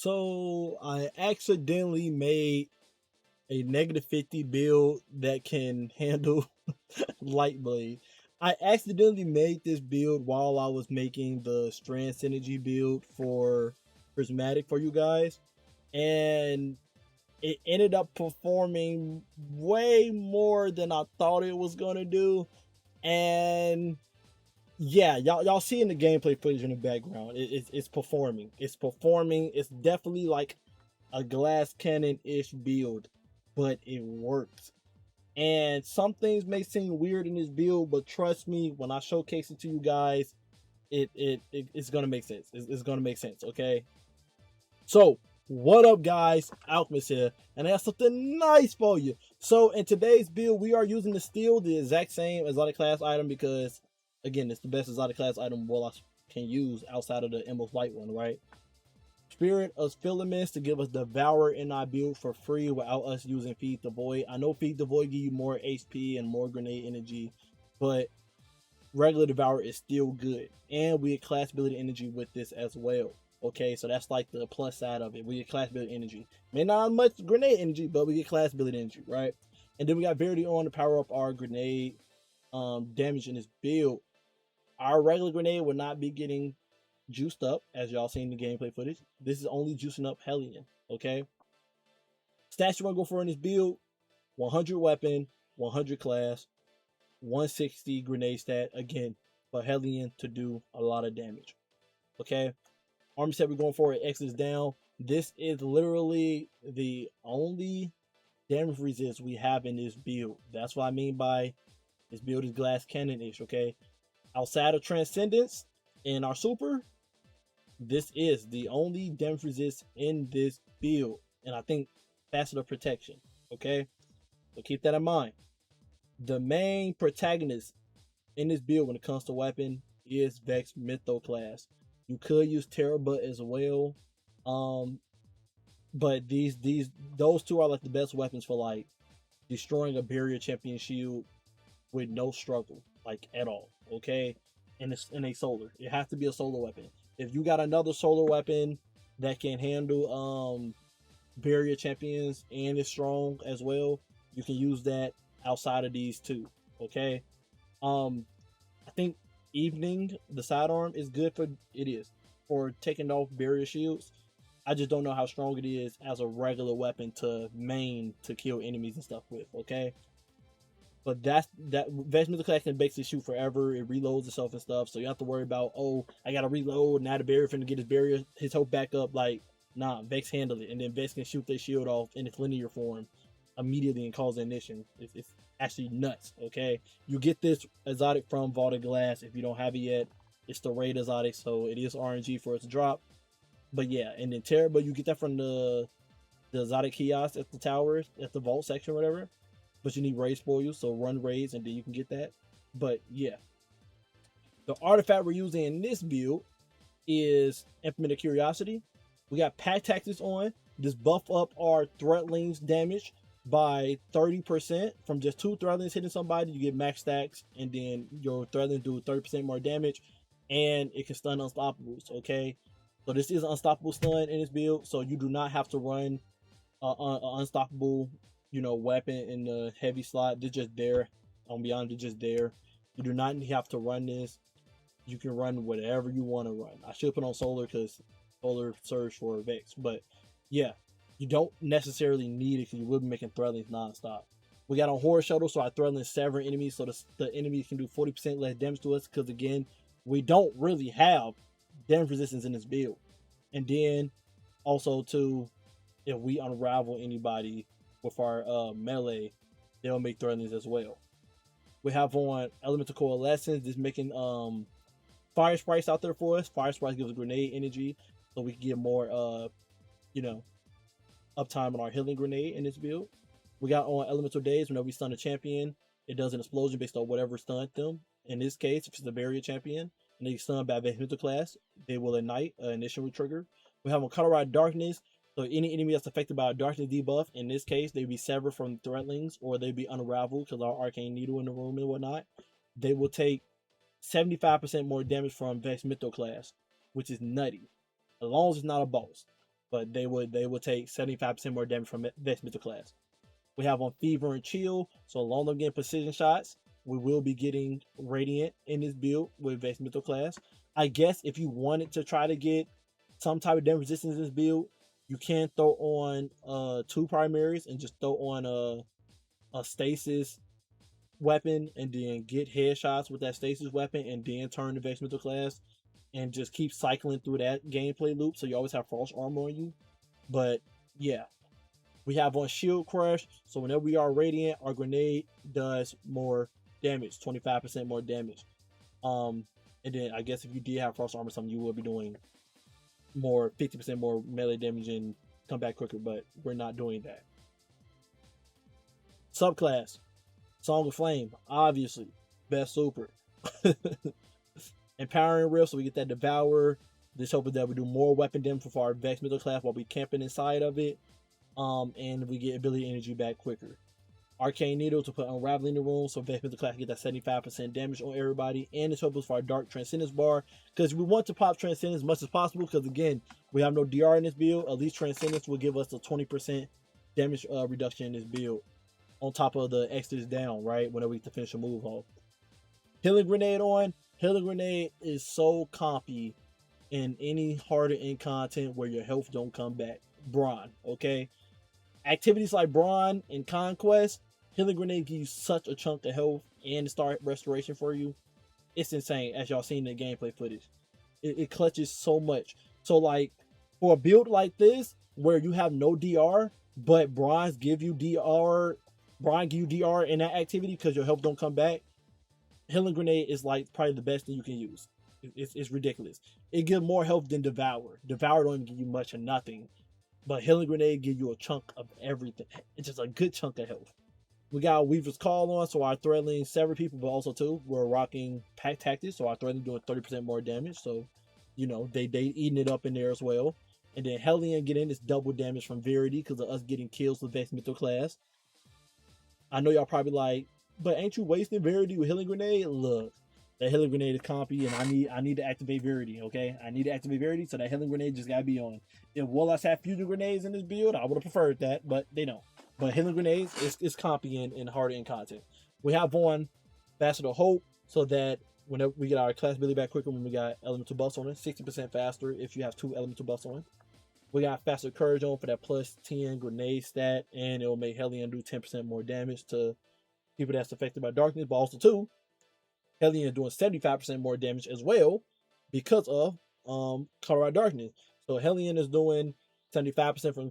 So I accidentally made a -50 build that can handle light blade. I accidentally made this build while I was making the strand synergy build for prismatic for you guys, and it ended up performing way more than I thought it was gonna do. And yeah, y'all seeing the gameplay footage in the background. It's performing. It's performing. It's definitely like a glass cannon-ish build, but it works. And some things may seem weird in this build, but trust me, when I showcase it to you guys, it's gonna make sense. It's gonna make sense, okay? So, what up, guys? Alchemist here, and I have something nice for you. So, in today's build, we are using the steel, the exact same exotic class item, because again, it's the best exotic class item Warlocks can use outside of the Emerald Light one, right? Spirit of Filaments to give us Devour in our build for free without us using Feed the Void. I know Feed the Void give you more HP and more grenade energy, but regular Devour is still good. And we get class ability energy with this as well. Okay, so that's like the plus side of it. We get class ability energy. May not have much grenade energy, but we get class ability energy, right? And then we got Verity on to power up our grenade damage in this build. Our regular grenade will not be getting juiced up, as y'all seen in the gameplay footage. This is only juicing up Hellion, okay? Stats you want to go for in this build: 100 weapon, 100 class, 160 grenade stat, again, for Hellion to do a lot of damage, okay? Army set we're going for, X is down. This is literally the only damage resist we have in this build. That's what I mean by this build is glass cannon-ish, okay? Outside of Transcendence in our super, this is the only damage resist in this build, and I think facet of protection. Okay, so keep that in mind. The main protagonist in this build when it comes to weapon is Vex Mytho class. You could use Terrorbutt as well, but those two are like the best weapons for like destroying a barrier champion shield with no struggle, like at all. Okay, and it's in a solar. It has to be a solar weapon. If you got another solar weapon that can handle barrier champions and is strong as well, you can use that outside of these two. Okay. I think evening the sidearm is good for it is for taking off barrier shields. I just don't know how strong it is as a regular weapon to main to kill enemies and stuff with. Okay. But that Vex Mytho class can basically shoot forever. It reloads itself and stuff, so you have to worry about, oh, I gotta reload. Now the barrier finna get his health back up. Like, nah, Vex handle it, and then Vex can shoot their shield off in its linear form immediately and cause ignition. It's actually nuts. Okay, you get this exotic from Vaulted Glass if you don't have it yet. It's the raid exotic, so it is RNG for it to drop. But yeah, and then Terrorbutt, you get that from the exotic kiosk at the towers, at the vault section, or whatever. But you need raids for you, so run raids and then you can get that. But yeah, the artifact we're using in this build is Implement of Curiosity. We got Pack Tactics on. This buff up our Threatlings damage by 30%. From just 2 Threatlings hitting somebody, you get max stacks, and then your Threatlings do 30% more damage, and it can stun Unstoppables, okay? So this is an Unstoppable stun in this build, so you do not have to run Unstoppable weapon in the heavy slot. They're just there. On Beyond, they're just there. You do not have to run this. You can run whatever you want to run. I should put on Solar because Solar serves for Vex. But yeah, you don't necessarily need it because you will be making Threatlings non-stop. We got on Horror Shuttle, so our Threatlings sever enemies, so the enemies can do 40% less damage to us because, again, we don't really have damage resistance in this build. And then also, too, if we unravel anybody with our melee, they'll make Threatlings as well. We have on Elemental Coalescence, just making Fire Sprites out there for us. Fire Sprites gives us grenade energy, so we can get more uptime on our healing grenade in this build. We got on Elemental Days, whenever we stun a champion, it does an explosion based on whatever stunned them. In this case, if it's a barrier champion and they stun by Vex Mytho class, they will ignite an initial trigger. We have on Colorado Darkness. So any enemy that's affected by a darkness debuff, in this case, they'd be severed from Threatlings, or they'd be unraveled because our arcane needle in the room and whatnot. They will take 75% more damage from Vex Mytho class, which is nutty, as long as it's not a boss. but they would take 75% more damage from Vex Mythical class. We have on Fever and Chill, so along with getting precision shots, we will be getting Radiant in this build with Vex Mythical class. I guess if you wanted to try to get some type of damage resistance in this build, you can throw on 2 primaries and just throw on a stasis weapon and then get headshots with that stasis weapon and then turn the Vex Mythical class and just keep cycling through that gameplay loop so you always have false armor on you. But yeah, we have on Shield Crush, so whenever we are Radiant, our grenade does more damage, 25% more damage. And then I guess if you did have false armor or something, you will be doing more, 50% more melee damage and come back quicker, but we're not doing that. Subclass, Song of Flame, obviously, best super. Empowering Rift, so we get that Devour. This hoping that we do more weapon damage for our Vex Mythical class while we camping inside of it. And we get ability energy back quicker. Arcane Needle to put Unraveling the Room, so Vex Mythical class get that 75% damage on everybody. And it's helpful for our Dark Transcendence bar, because we want to pop Transcendence as much as possible, because again, we have no DR in this build. At least Transcendence will give us a 20% damage reduction in this build, on top of the Exodus down, right, whenever we can finish a move off. Healing Grenade on. Healing Grenade is so compy in any harder in content where your health don't come back. Brawn, okay? Activities like Brawn and Conquest, Healing Grenade gives you such a chunk of health and start restoration for you. It's insane, as y'all seen in the gameplay footage. It clutches so much. So like, for a build like this, where you have no DR, but Bronze give you DR, in that activity because your health don't come back, Healing Grenade is like probably the best thing you can use. It's ridiculous. It gives more health than Devour. Devour don't give you much or nothing, but Healing Grenade gives you a chunk of everything. It's just a good chunk of health. We got Weaver's Call on, so our threatening several people, but also too, we're rocking Pack Tactics, so our threatening doing 30% more damage. So, you know, they eating it up in there as well. And then Hellion getting this double damage from Verity because of us getting kills with Vex Mythical class. I know y'all probably like, but ain't you wasting Verity with Healing Grenade? Look, that Healing Grenade is compy, and I need to activate Verity, okay? I need to activate Verity, so that Healing Grenade just gotta be on. If Warlocks have Fusion Grenades in this build, I would have preferred that, but they don't. But Healing Grenades is compy in harder in content. We have on Faster to Hope, so that whenever we get our class ability back quicker when we got Elemental Buffs on it, 60% faster if you have 2 Elemental Buffs on it. We got Faster Courage on for that plus 10 grenade stat, and it will make Hellion do 10% more damage to people that's affected by darkness, but also too, Hellion is doing 75% more damage as well because of Colorado Darkness. So Hellion is doing 75% from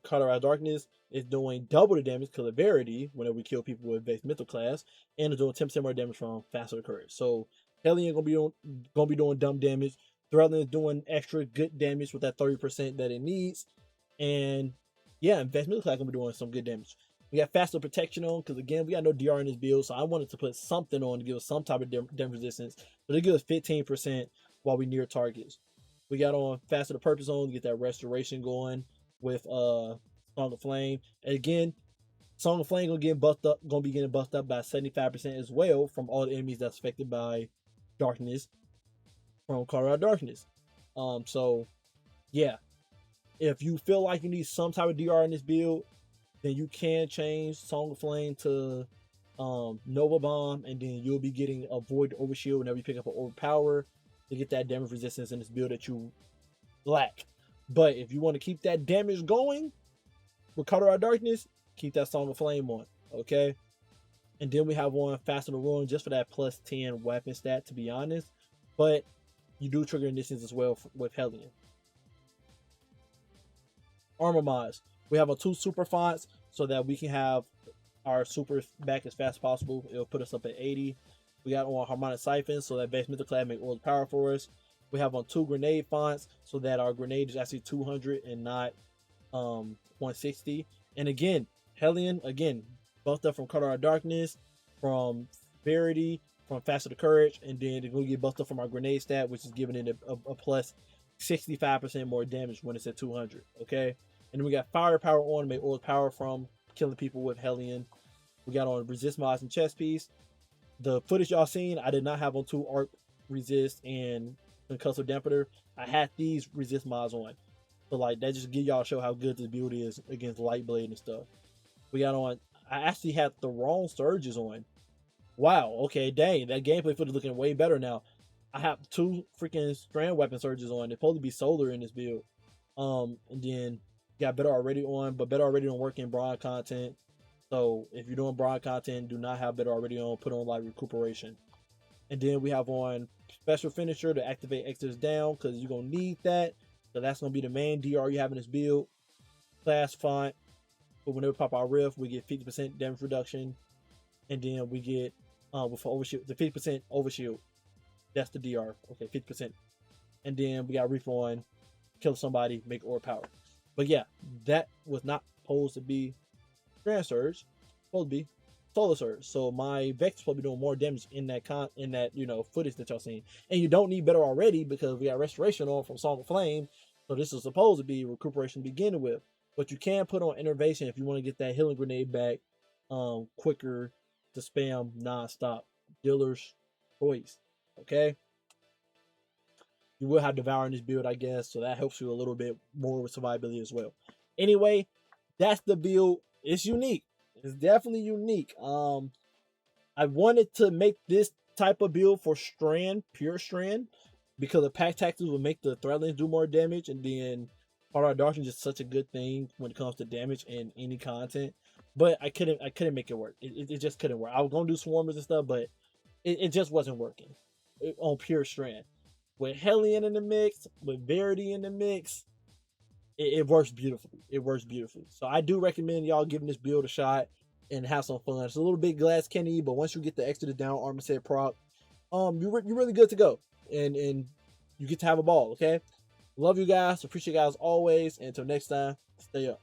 Colorado Darkness. It's doing double the damage because of Verity whenever we kill people with Vex Mythical class, and it's doing 10% more damage from Faster Courage. So Hellion gonna be doing dumb damage. Threlling is doing extra good damage with that 30% that it needs, and yeah, Vex Mythical class gonna be doing some good damage. We got Faster Protection on because again we got no DR in this build, so I wanted to put something on to give us some type of damage resistance. So they give us 15% while we near targets. We got on Faster the Purpose on to get that restoration going with Song of Flame. And again, Song of Flame gonna be getting buffed up by 75% as well from all the enemies that's affected by darkness from Colorado Darkness. So yeah, if you feel like you need some type of DR in this build, then you can change Song of Flame to Nova Bomb, and then you'll be getting a Void Overshield whenever you pick up an Overpower to get that damage resistance in this build that you lack. But if you want to keep that damage going with Colorado Darkness, keep that Song of Flame on, okay? And then we have one Faster to Ruin just for that plus 10 weapon stat, to be honest. But you do trigger initiatives as well with Hellion. Armor mods. We have 2 super fonts so that we can have our super back as fast as possible. It'll put us up at 80. We got on Harmonic Siphon so that Vex Mythical class make all the power for us. We have on 2 grenade fonts so that our grenade is actually 200 and not 160. And again, Hellion, again, buffed up from Colorado Darkness, from Verity, from Faster to Courage, and then they're going to get buffed up from our grenade stat, which is giving it a plus 65% more damage when it's at 200, okay? And then we got Firepower on to make all the power from killing people with Hellion. We got on Resist Mods and Chest Piece. The footage y'all seen, I did not have on 2 Arc Resist and Concussive Dampener. I had these Resist Mods on. So like that just give y'all show how good this build is against light blade and stuff. We got on. I actually had the wrong surges on. Wow. Okay. Dang. That gameplay footage looking way better now. I have two freaking strand weapon surges on. They're supposed to be solar in this build. And then got better already on, but better already don't work in broad content. So if you're doing broad content, do not have better already on. Put on like recuperation. And then we have on special finisher to activate X's down because you're gonna need that. So that's gonna be the main DR you have in this build. Class font. But whenever we pop our rift, we get 50% damage reduction, and then we get with overshield the 50% overshield. That's the DR. Okay, 50%. And then we got reef on, kill somebody, make aura power. But yeah, that was not supposed to be Grand Surge. Supposed to be Solar Surge. So my Vex is supposed to be doing more damage in that footage that y'all seen. And you don't need better already because we got restoration on from Song of Flame. So this is supposed to be recuperation to begin with. But you can put on innervation if you want to get that healing grenade back quicker to spam non-stop. Dealer's choice. Okay. You will have Devour in this build, I guess, so that helps you a little bit more with survivability as well. Anyway, that's the build. It's unique. It's definitely unique. I wanted to make this type of build for Strand, pure Strand, because the pack tactics will make the Threadlings do more damage, and then Part of Darkness is just such a good thing when it comes to damage in any content. But I couldn't make it work. It just couldn't work. I was gonna do swarmers and stuff, but it just wasn't working on pure Strand. With Hellion in the mix, with Verity in the mix, it works beautifully. It works beautifully. So I do recommend y'all giving this build a shot and have some fun. It's a little bit glass candy, but once you get the extra down armor set proc, you're really good to go. And you get to have a ball, okay? Love you guys. Appreciate you guys always. And until next time, stay up.